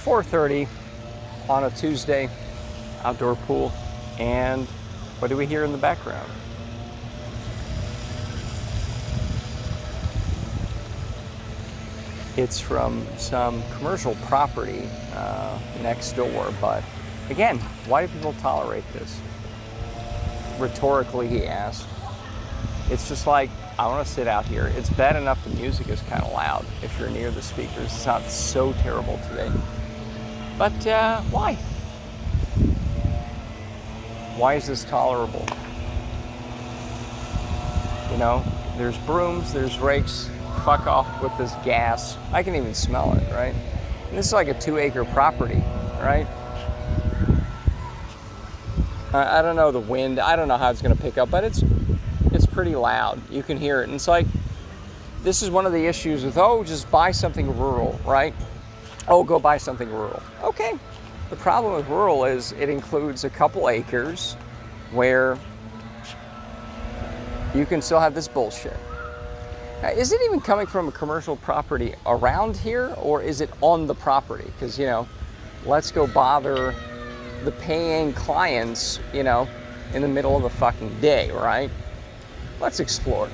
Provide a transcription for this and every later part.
4:30 on a Tuesday, outdoor pool, and what do we hear in the background? It's from some commercial property next door, but again, why do people tolerate this? Rhetorically, he asked. It's just like, I want to sit out here. It's bad enough the music is kind of loud if you're near the speakers. It's not so terrible today. But why? Why is this tolerable? You know, there's brooms, there's rakes. Fuck off with this gas. I can even smell it, right? And this is like a 2-acre property, right? I don't know the wind. I don't know how it's going to pick up, but it's pretty loud. You can hear it. And it's like, this is one of the issues with, oh, just buy something rural, right? Oh, go buy something rural. Okay. The problem with rural is it includes a couple acres where you can still have this bullshit. Now, is it even coming from a commercial property around here, or is it on the property? Because, you know, let's go bother the paying clients, you know, in the middle of the fucking day, right? Let's explore.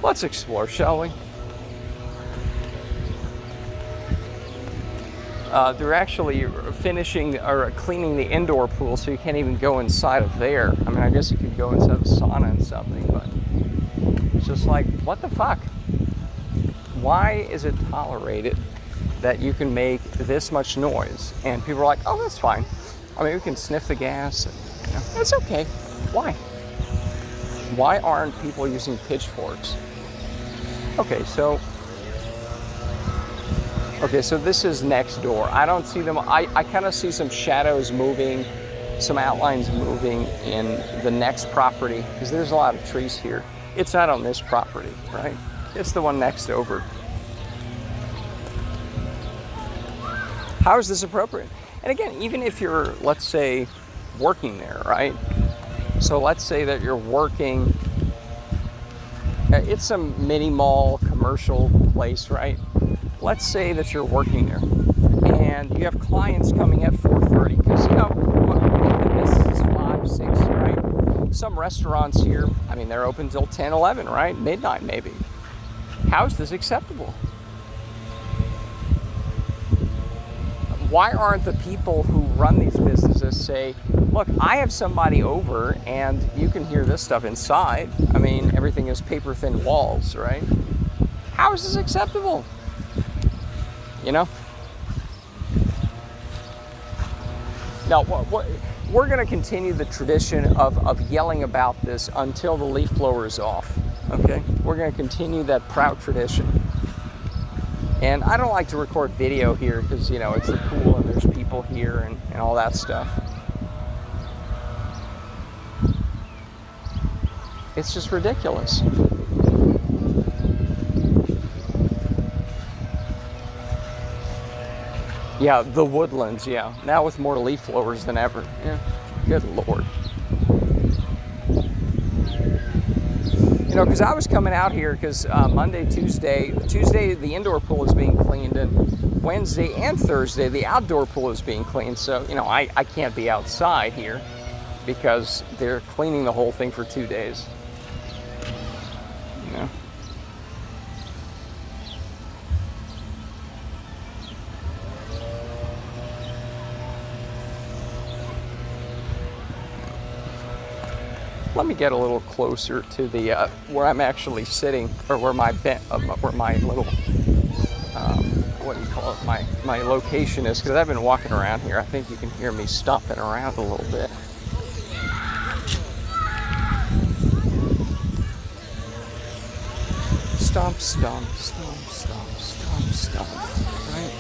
Let's explore, shall we? They're actually finishing or cleaning the indoor pool, so you can't even go inside of there. I mean, I guess you could go inside the sauna and something, but it's just like, what the fuck? Why is it tolerated that you can make this much noise? And people are like, oh, that's fine. I mean, we can sniff the gas, and, you know, it's okay. Why? Why aren't people using pitchforks? Okay, so this is Nextdoor. I don't see them. I kind of see some shadows moving, some outlines moving in the next property, because there's a lot of trees here. It's not on this property, right? It's the one next over. How is this appropriate? And again, even if you're, let's say, working there, right? So let's say that you're working, it's some mini mall commercial place, right? Let's say that you're working there and you have clients coming at 4:30 because, you know, this is 5, 6, right? Some restaurants here, I mean, they're open till 10, 11, right? Midnight maybe. How is this acceptable? Why aren't the people who run these businesses say, look, I have somebody over and you can hear this stuff inside. I mean, everything is paper thin walls, right? How is this acceptable? You know? Now, we're going to continue the tradition of yelling about this until the leaf blower is off, okay? We're going to continue that proud tradition. And I don't like to record video here because, you know, it's the pool and there's people here and all that stuff. It's just ridiculous. Yeah, the Woodlands, yeah. Now with more leaf blowers than ever. Yeah, good Lord. You know, because I was coming out here because Monday, Tuesday, the indoor pool is being cleaned, and Wednesday and Thursday, the outdoor pool is being cleaned. So, you know, I can't be outside here because they're cleaning the whole thing for 2 days. You know? Let me get a little closer to the where I'm actually sitting, or where my little what do you call it? My location is, because I've been walking around here. I think you can hear me stomping around a little bit. Stomp, stomp, stomp, stomp, stomp, stomp. Right?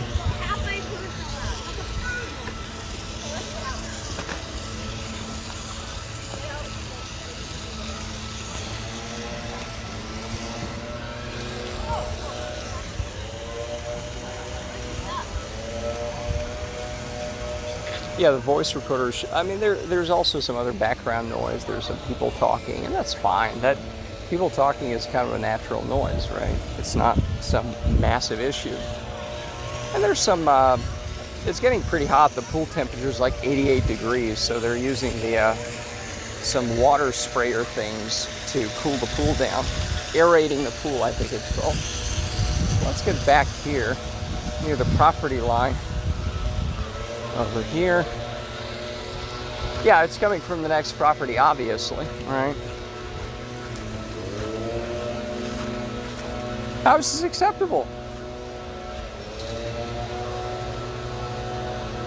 Yeah, the voice recorders. I mean, there's also some other background noise. There's some people talking, and that's fine. That People talking is kind of a natural noise, right? It's not some massive issue. And there's some, it's getting pretty hot. The pool temperature is like 88 degrees, so they're using the some water sprayer things to cool the pool down. Aerating the pool, I think it's called. Let's get back here near the property line. Over here. Yeah, it's coming from the next property, obviously, right? How is this acceptable?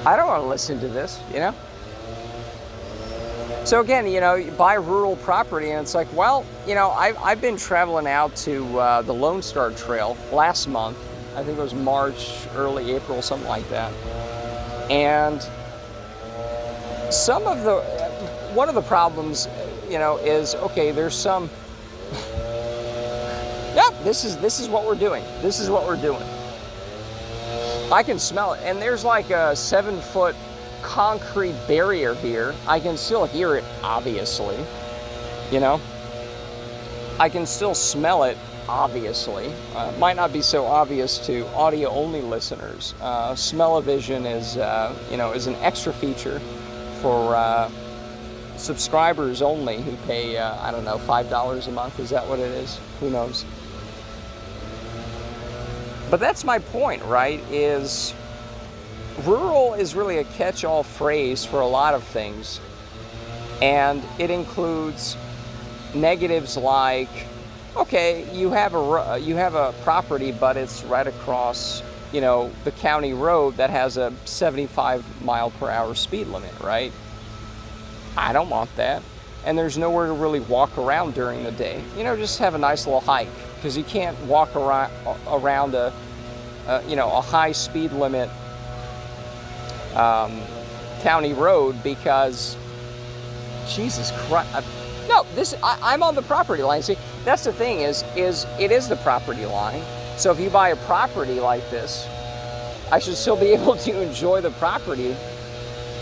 I don't want to listen to this, you know? So again, you know, you buy rural property and it's like, well, you know, I've been traveling out to the Lone Star Trail last month. I think it was March, early April, something like that. And one of the problems, you know, is, okay, there's some, yeah, this is what we're doing. This is what we're doing. I can smell it. And there's like a 7-foot concrete barrier here. I can still hear it, obviously. You know? I can still smell it, obviously. Might not be so obvious to audio-only listeners. Smell-o-vision is, you know, is an extra feature for subscribers only who pay, I don't know, $5 a month. Is that what it is? Who knows? But that's my point, right? Is rural is really a catch-all phrase for a lot of things. And it includes negatives like, okay, you have a property, but it's right across, you know, the county road that has a 75 mile per hour speed limit, right? I don't want that. And there's nowhere to really walk around during the day. You know, just have a nice little hike, because you can't walk around a high speed limit county road, because Jesus Christ. No, I'm on the property line. See, that's the thing is it is the property line. So if you buy a property like this, I should still be able to enjoy the property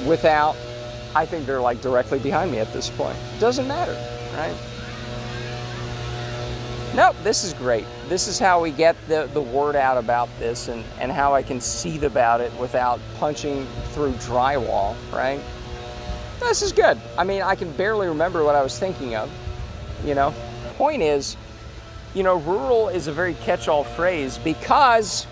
without, I think they're like directly behind me at this point. Doesn't matter, right? Nope, this is great. This is how we get the word out about this, and how I can seethe about it without punching through drywall, right? This is good. I mean, I can barely remember what I was thinking of, you know? Point is, you know, rural is a very catch-all phrase because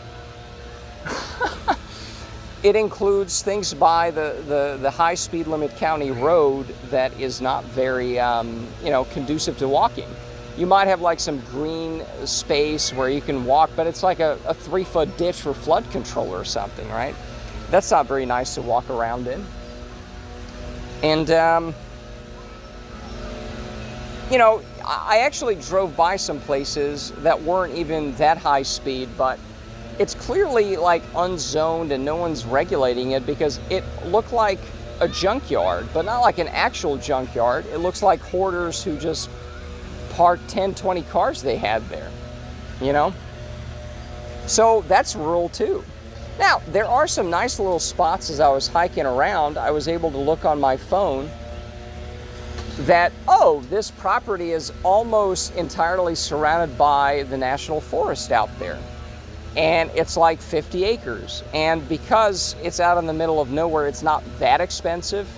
it includes things by the high speed limit county road that is not very, you know, conducive to walking. You might have like some green space where you can walk, but it's like a 3-foot ditch for flood control or something, right? That's not very nice to walk around in. And, you know, I actually drove by some places that weren't even that high speed, but it's clearly like unzoned and no one's regulating it, because it looked like a junkyard, but not like an actual junkyard. It looks like hoarders who just parked 10, 20 cars they had there, you know? So that's rural too. Now, there are some nice little spots as I was hiking around. I was able to look on my phone that, oh, this property is almost entirely surrounded by the national forest out there. And it's like 50 acres. And because it's out in the middle of nowhere, it's not that expensive.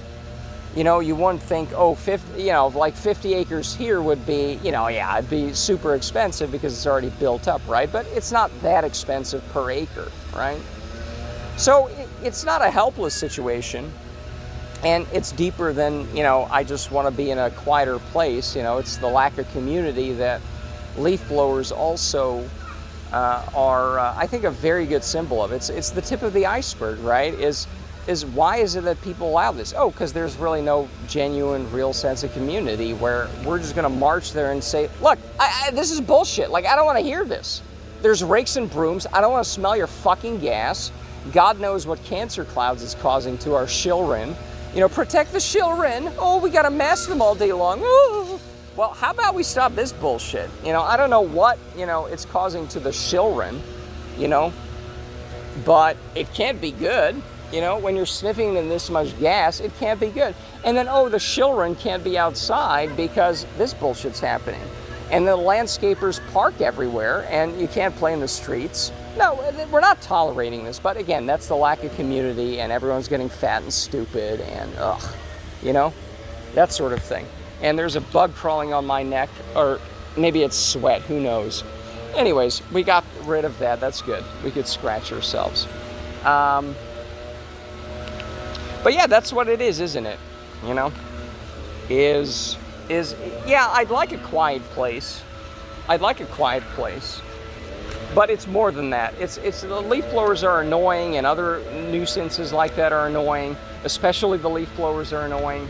You know, you wouldn't think, oh, 50, you know, like 50 acres here would be, you know, yeah, it'd be super expensive because it's already built up, right? But it's not that expensive per acre, right? So it's not a helpless situation, and it's deeper than, you know, I just want to be in a quieter place. You know, it's the lack of community that leaf blowers also are, I think, a very good symbol of. It's the tip of the iceberg, right? Is why is it that people allow this? Oh, because there's really no genuine, real sense of community where we're just going to march there and say, look, this is bullshit. Like, I don't want to hear this. There's rakes and brooms. I don't want to smell your fucking gas. God knows what cancer clouds it's causing to our shillrun. You know, protect the shillrun. Oh, we got to mask them all day long. Ooh. Well, how about we stop this bullshit? You know, I don't know what, you know, it's causing to the shillrun, you know, but it can't be good. You know, when you're sniffing in this much gas, it can't be good. And then, oh, the shillrun can't be outside because this bullshit's happening. And the landscapers park everywhere, and you can't play in the streets. No, we're not tolerating this, but again, that's the lack of community, and everyone's getting fat and stupid, and that sort of thing. And there's a bug crawling on my neck, or maybe it's sweat, who knows. Anyways, we got rid of that, that's good. We could scratch ourselves. But yeah, that's what it is, isn't it? Yeah, I'd like a quiet place. But it's more than that. It's the leaf blowers are annoying, and other nuisances like that are annoying. Especially the leaf blowers are annoying.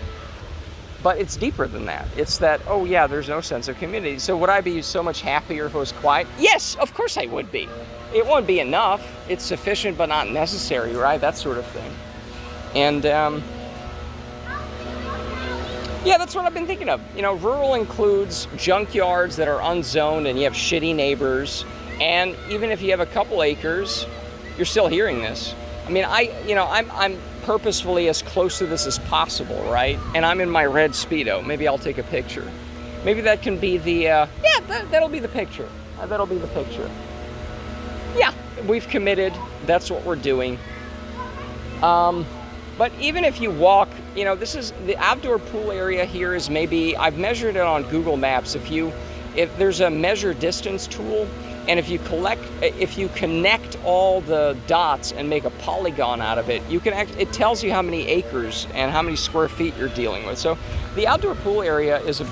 But it's deeper than that. It's that, oh yeah, there's no sense of community. So would I be so much happier if it was quiet? Yes, of course I would be. It won't be enough. It's sufficient but not necessary, right? That sort of thing. And yeah, that's what I've been thinking of. Rural includes junkyards that are unzoned and you have shitty neighbors. And even if you have a couple acres, you're still hearing this. I mean, I'm purposefully as close to this as possible, right? And I'm in my red Speedo. Maybe I'll take a picture. Maybe that can be the, that'll be the picture. That'll be the picture. Yeah, we've committed. That's what we're doing. But even if you walk, this is the outdoor pool area here is maybe, I've measured it on Google Maps. If there's a measure distance tool, and if you connect all the dots and make a polygon out of it, it tells you how many acres and how many square feet you're dealing with. So the outdoor pool area is it's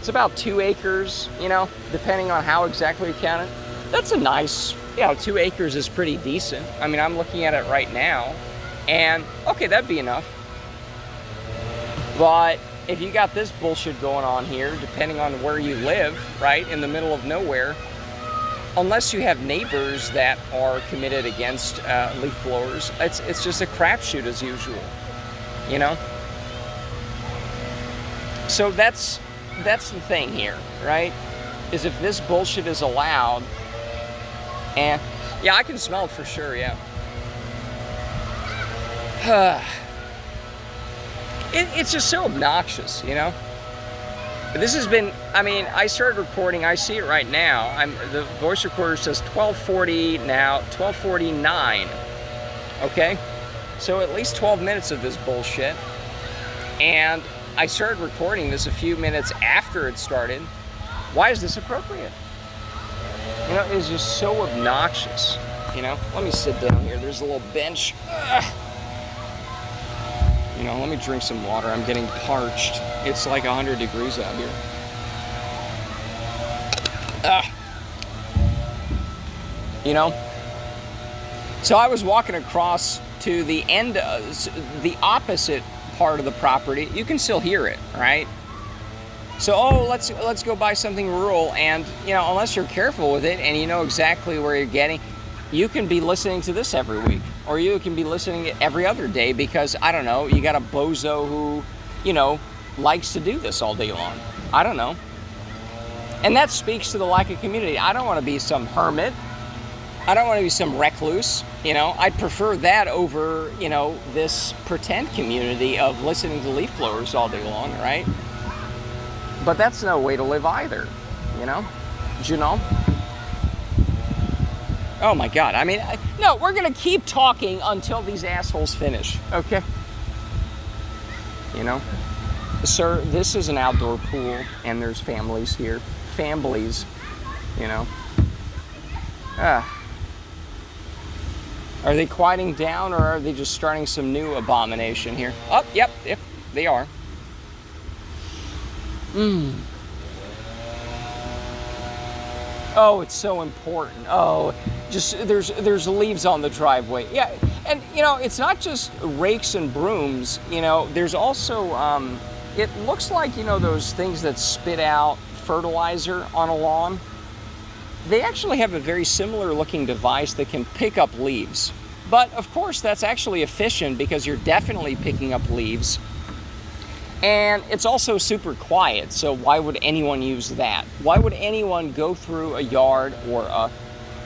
about 2 acres, depending on how exactly you count it. That's a nice, 2 acres is pretty decent. I mean, I'm looking at it right now, and okay, that'd be enough. But if you got this bullshit going on here, depending on where you live, right, in the middle of nowhere, unless you have neighbors that are committed against leaf blowers, it's just a crapshoot as usual, So that's the thing here, right? Is if this bullshit is allowed, and yeah, I can smell it for sure, yeah. It's just so obnoxious, This has been, I started recording, I see it right now. The voice recorder says 12:40 now, 12:49. Okay? So at least 12 minutes of this bullshit. And I started recording this a few minutes after it started. Why is this appropriate? It's just so obnoxious. Let me sit down here. There's a little bench. Let me drink some water. I'm getting parched. It's like 100 degrees out here. So I was walking across to the end, the opposite part of the property. You can still hear it, right? So, let's go buy something rural, and, unless you're careful with it and you know exactly where you're getting, you can be listening to this every week, or you can be listening every other day because, I don't know, you got a bozo who, likes to do this all day long. I don't know. And that speaks to the lack of community. I don't want to be some hermit. I don't want to be some recluse. I'd prefer that over, this pretend community of listening to leaf blowers all day long, right? But that's no way to live either, Oh my God, no, we're gonna keep talking until these assholes finish, okay? Sir, this is an outdoor pool, and there's families here. Families, Are they quieting down, or are they just starting some new abomination here? Oh, yep, they are. Oh, it's so important. Oh, just there's leaves on the driveway. Yeah, and it's not just rakes and brooms. There's also it looks like those things that spit out fertilizer on a lawn. They actually have a very similar looking device that can pick up leaves. But of course that's actually efficient because you're definitely picking up leaves. And it's also super quiet, so why would anyone use that? Why would anyone go through a yard or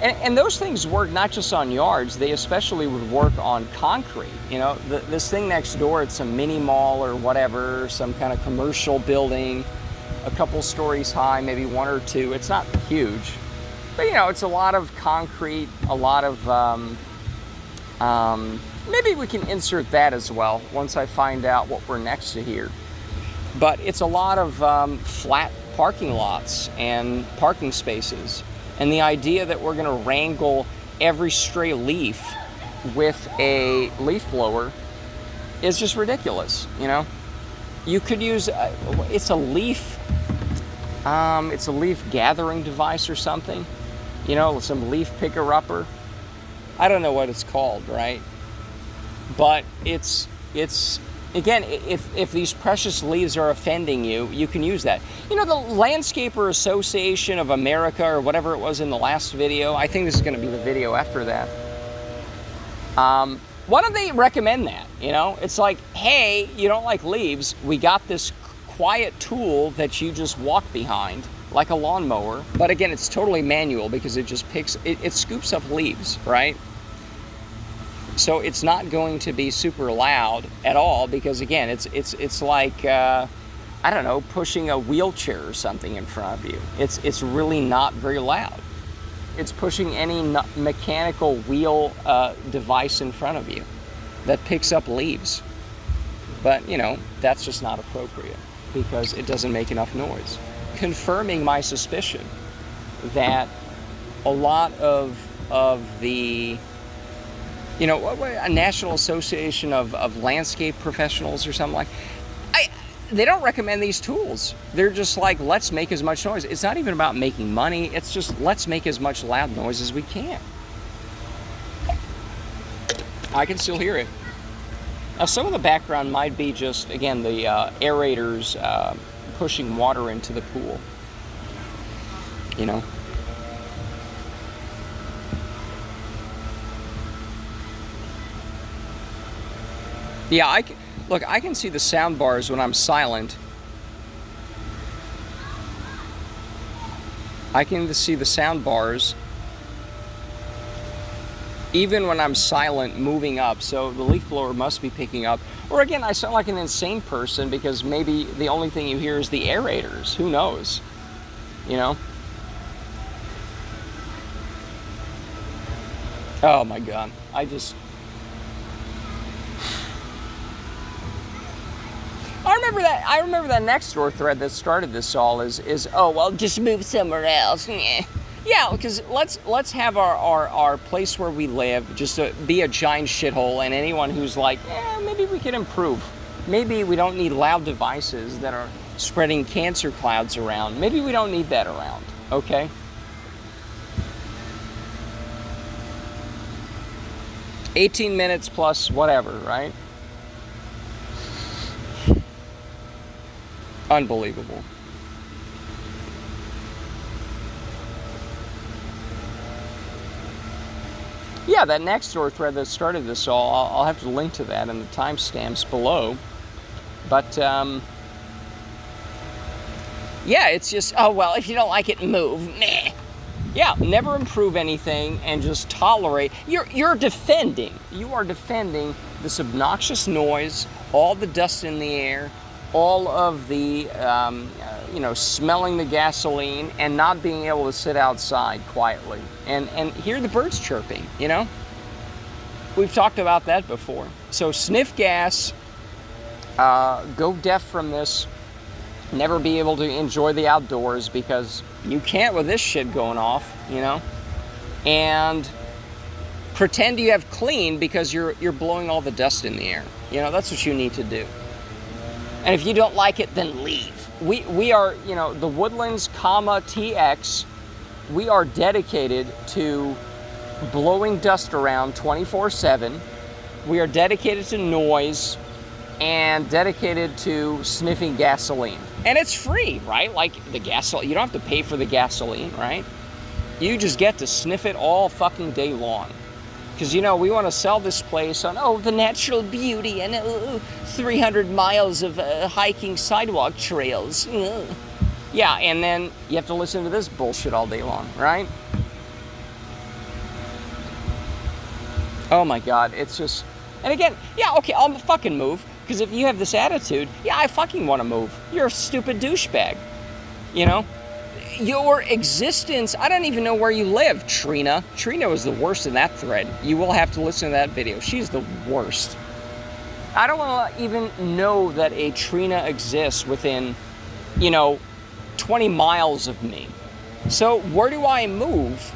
and those things work not just on yards, they especially would work on concrete. This thing next door, it's a mini mall or whatever, some kind of commercial building. a couple stories high, maybe one or two. It's not huge, but you know, it's a lot of concrete, a lot of, maybe we can insert that as well once I find out what we're next to here. But it's a lot of flat parking lots and parking spaces. And the idea that we're gonna wrangle every stray leaf with a leaf blower is just ridiculous, you know? You could use, it's a leaf gathering device or something, you know, some leaf picker-upper. I don't know what it's called, right? But it's again, if these precious leaves are offending you, you can use that. You know, the Landscaper Association of America, or whatever it was in the last video, I think this is going to be the video after that. Why don't they recommend that? You know, it's like, hey, you don't like leaves, we got this quiet tool that you just walk behind, like a lawnmower. But again, it's totally manual because it just picks, it scoops up leaves, right? So it's not going to be super loud at all because, again, it's like, I don't know, pushing a wheelchair or something in front of you. It's really not very loud. It's pushing any mechanical wheel device in front of you that picks up leaves. But, you know, that's just not appropriate because it doesn't make enough noise. Confirming my suspicion that a lot of the, you know, a National Association of Landscape Professionals or something like, they don't recommend these tools. They're just like, let's make as much noise. It's not even about making money. It's just, let's make as much loud noise as we can. I can still hear it. Now, some of the background might be just, again, the aerators pushing water into the pool. You know? Yeah, look, I can see the sound bars when I'm silent. I can see the sound bars even when I'm silent moving up, so the leaf blower must be picking up. Or again, I sound like an insane person because maybe the only thing you hear is the aerators. Who knows? You know? Oh my God, I remember that Nextdoor thread that started this all is oh, well, just move somewhere else. Yeah, because let's have our place where we live just be a giant shithole, and anyone who's like, maybe we can improve. Maybe we don't need loud devices that are spreading cancer clouds around. Maybe we don't need that around, okay? $18 minutes plus whatever, right? Unbelievable. Yeah, that Nextdoor thread that started this all, I'll have to link to that in the timestamps below. But, yeah, it's just, oh, well, if you don't like it, move. Meh. Yeah, never improve anything and just tolerate. You are defending this obnoxious noise, all the dust in the air, all of the, smelling the gasoline and not being able to sit outside quietly and hear the birds chirping, you know? We've talked about that before. So sniff gas, go deaf from this, never be able to enjoy the outdoors because you can't with this shit going off, you know? And pretend you have clean because you're blowing all the dust in the air. You know, that's what you need to do. And if you don't like it, then leave. We are, you know, the Woodlands, TX, we are dedicated to blowing dust around 24/7. We are dedicated to noise and dedicated to sniffing gasoline. And it's free, right? Like the gasoline, you don't have to pay for the gasoline, right? You just get to sniff it all fucking day long. Because, you know, we want to sell this place on, the natural beauty and 300 miles of hiking sidewalk trails. Yeah, and then you have to listen to this bullshit all day long, right? Oh my God, it's just, and again, yeah, okay, I'll fucking move. Because if you have this attitude, yeah, I fucking want to move. You're a stupid douchebag. You know, your existence, I don't even know where you live, Trina. Trina was the worst in that thread. You will have to listen to that video. She's the worst. I don't want to even know that a Trina exists within, 20 miles of me. So where do I move?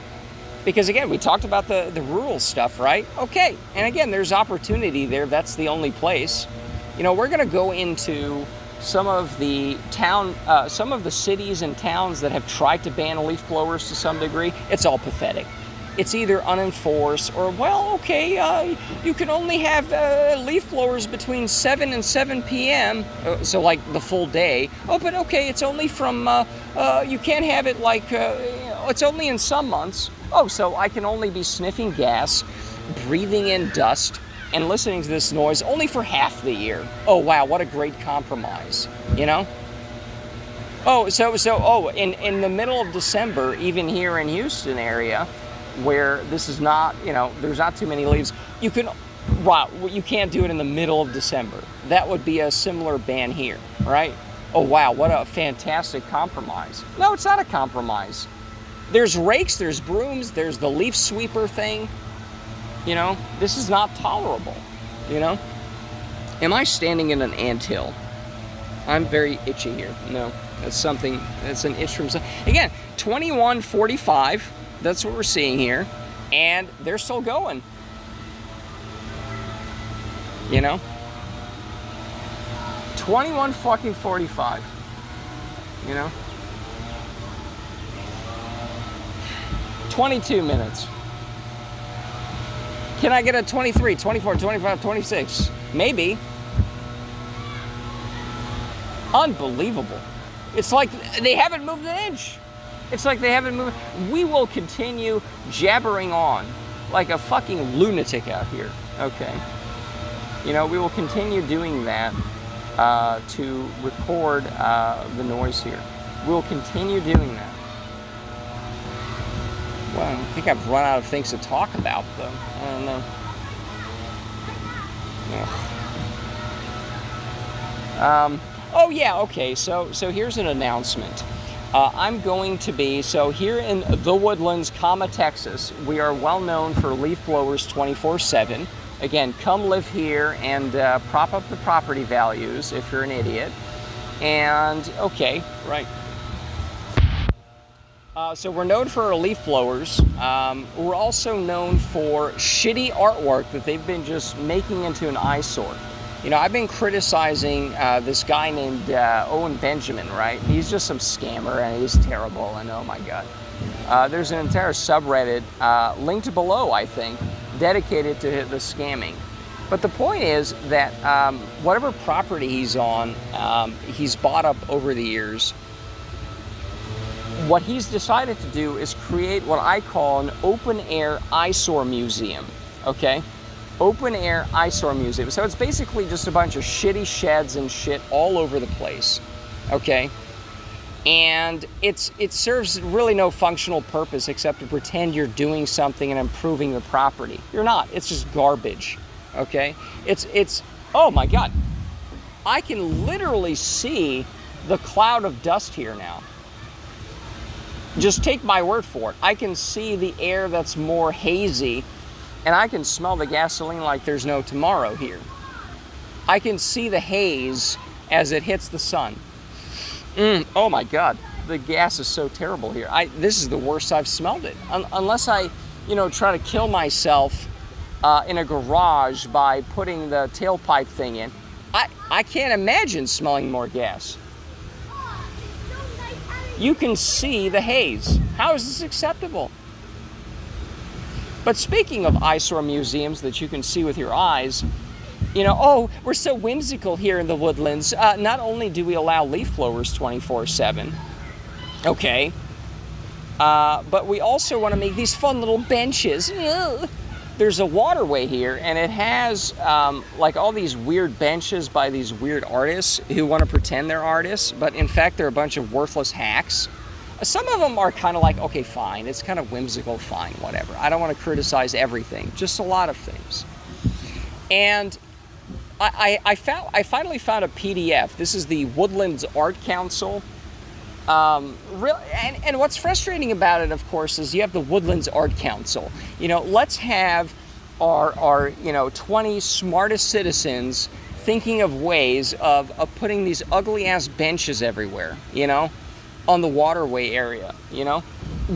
Because again, we talked about the rural stuff, right? Okay, and again, there's opportunity there. That's the only place. We're going to go into some of the cities and towns that have tried to ban leaf blowers to some degree. It's all pathetic. It's either unenforced or, you can only have leaf blowers between 7 and 7 p.m. So like the full day. Oh, but okay, it's only from, you can't have it like, it's only in some months. Oh, so I can only be sniffing gas, breathing in dust, and listening to this noise only for half the year. Oh, wow, what a great compromise, Oh, in the middle of December, even here in Houston area, where this is not, there's not too many leaves, you can't do it in the middle of December. That would be a similar ban here, right? Oh, wow, what a fantastic compromise. No, it's not a compromise. There's rakes, there's brooms, there's the leaf sweeper thing. This is not tolerable, Am I standing in an anthill? I'm very itchy here. No, that's an itch from, again, 21:45, that's what we're seeing here, and they're still going, 21:45, 22 minutes. Can I get a 23, 24, 25, 26? Maybe. Unbelievable. It's like they haven't moved an inch. We will continue jabbering on like a fucking lunatic out here. Okay. We will continue doing that to record the noise here. We'll continue doing that. Well, I think I've run out of things to talk about, though. I don't know. Oh yeah, okay. So here's an announcement. I'm going to be here in the Woodlands, Texas. We are well known for leaf blowers 24/7. Again, come live here and prop up the property values if you're an idiot. And okay, right. So we're known for our leaf blowers. We're also known for shitty artwork that they've been just making into an eyesore. I've been criticizing this guy named Owen Benjamin, right? He's just some scammer and he's terrible, and oh my God. There's an entire subreddit linked below, I think, dedicated to the scamming. But the point is that whatever property he's on, he's bought up over the years. What he's decided to do is create what I call an open-air eyesore museum, okay? Open-air eyesore museum. So it's basically just a bunch of shitty sheds and shit all over the place, okay? And it serves really no functional purpose except to pretend you're doing something and improving the property. You're not. It's just garbage, okay? It's oh my God. I can literally see the cloud of dust here now. Just take my word for it. I can see the air that's more hazy, and I can smell the gasoline like there's no tomorrow here. I can see the haze as it hits the sun. Oh my God, the gas is so terrible here. This is the worst I've smelled it. Unless I, try to kill myself in a garage by putting the tailpipe thing in. I can't imagine smelling more gas. You can see the haze. How is this acceptable? But speaking of eyesore museums that you can see with your eyes, we're so whimsical here in the Woodlands. Not only do we allow leaf blowers 24/7, okay, but we also want to make these fun little benches. There's a waterway here, and it has like all these weird benches by these weird artists who want to pretend they're artists, but in fact they're a bunch of worthless hacks. Some of them are kind of like, okay, fine, it's kind of whimsical, fine, whatever. I don't want to criticize everything, just a lot of things. And I finally found a PDF. This is the Woodlands Art Council. And what's frustrating about it, of course, is you have the Woodlands Art Council. Let's have our 20 smartest citizens thinking of ways of putting these ugly ass benches everywhere, on the waterway area,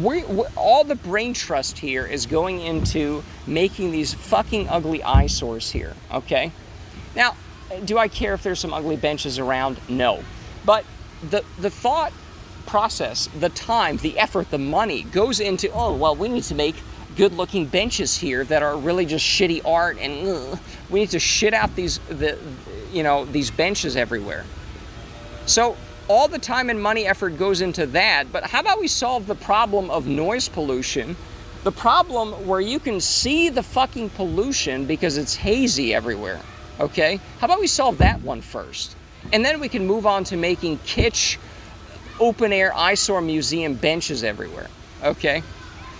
we all the brain trust here is going into making these fucking ugly eyesores here, okay? Now, do I care if there's some ugly benches around? No. But the thought process, the time, the effort, the money goes into, we need to make good-looking benches here that are really just shitty art, and we need to shit out these benches everywhere. So all the time and money effort goes into that, but how about we solve the problem of noise pollution, the problem where you can see the fucking pollution because it's hazy everywhere, okay? How about we solve that one first? And then we can move on to making kitsch, open-air eyesore museum benches everywhere, okay?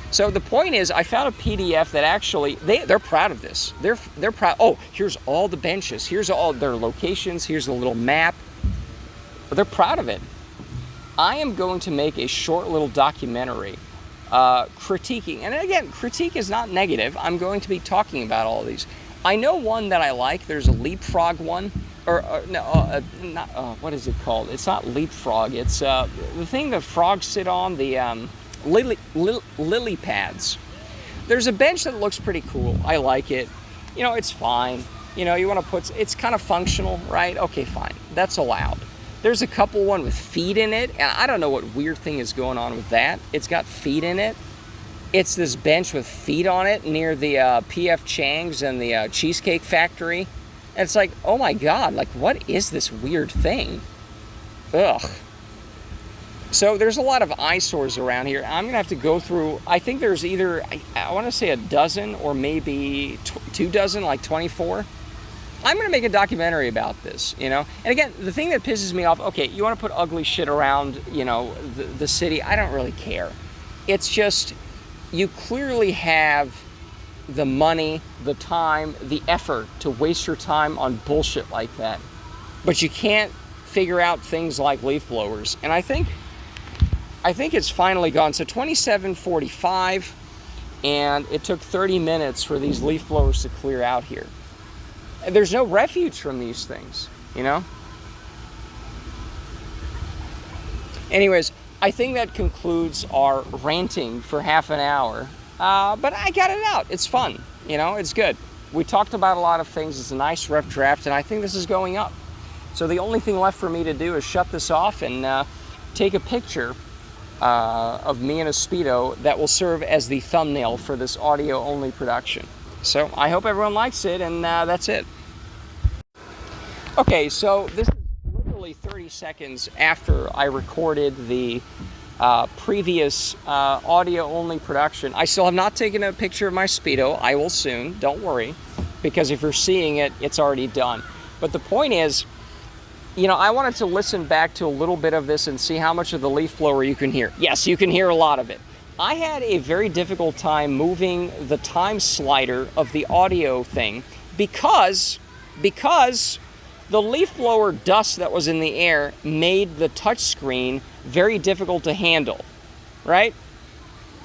So the point is, I found a PDF that actually, they're proud of this. They're proud. Oh, here's all the benches. Here's all their locations. Here's a little map. But they're proud of it. I am going to make a short little documentary critiquing. And again, critique is not negative. I'm going to be talking about all of these. I know one that I like. There's a leapfrog one. What is it called? It's not leapfrog. It's the thing the frogs sit on, the lily pads. There's a bench that looks pretty cool. I like it. It's fine. You want to put, it's kind of functional, right? Okay, fine. That's allowed. There's a couple one with feet in it, and I don't know what weird thing is going on with that. It's got feet in it. It's this bench with feet on it near the P.F. Chang's and the Cheesecake Factory. And it's like, oh my God, like what is this weird thing? Ugh. So there's a lot of eyesores around here. I'm going to have to go through, I think there's either, I want to say a dozen or maybe 2 dozen, like 24. I'm going to make a documentary about this, And again, the thing that pisses me off, okay, you want to put ugly shit around, the city. I don't really care. It's just, you clearly have the money, the time, the effort to waste your time on bullshit like that. But you can't figure out things like leaf blowers. And I think it's finally gone. So 27:45, and it took 30 minutes for these leaf blowers to clear out here. And there's no refuge from these things, Anyways, I think that concludes our ranting for half an hour. But I got it out. It's fun, it's good. We talked about a lot of things. It's a nice rough draft, and I think this is going up. So the only thing left for me to do is shut this off and take a picture of me in a Speedo that will serve as the thumbnail for this audio-only production. So I hope everyone likes it, and that's it. Okay, so this is literally 30 seconds after I recorded the previous audio-only production. I still have not taken a picture of my Speedo. I will soon, don't worry, because if you're seeing it, it's already done. But the point is, I wanted to listen back to a little bit of this and see how much of the leaf blower you can hear. Yes, you can hear a lot of it. I had a very difficult time moving the time slider of the audio thing because the leaf blower dust that was in the air made the touch screen very difficult to handle, right?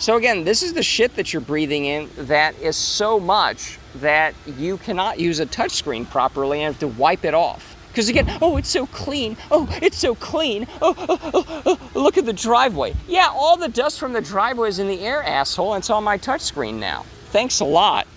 So again, this is the shit that you're breathing in that is so much that you cannot use a touch screen properly and have to wipe it off. Because again, oh, it's so clean. Oh, it's so clean. Oh, look at the driveway. Yeah, all the dust from the driveway is in the air, asshole, and it's on my touchscreen now. Thanks a lot.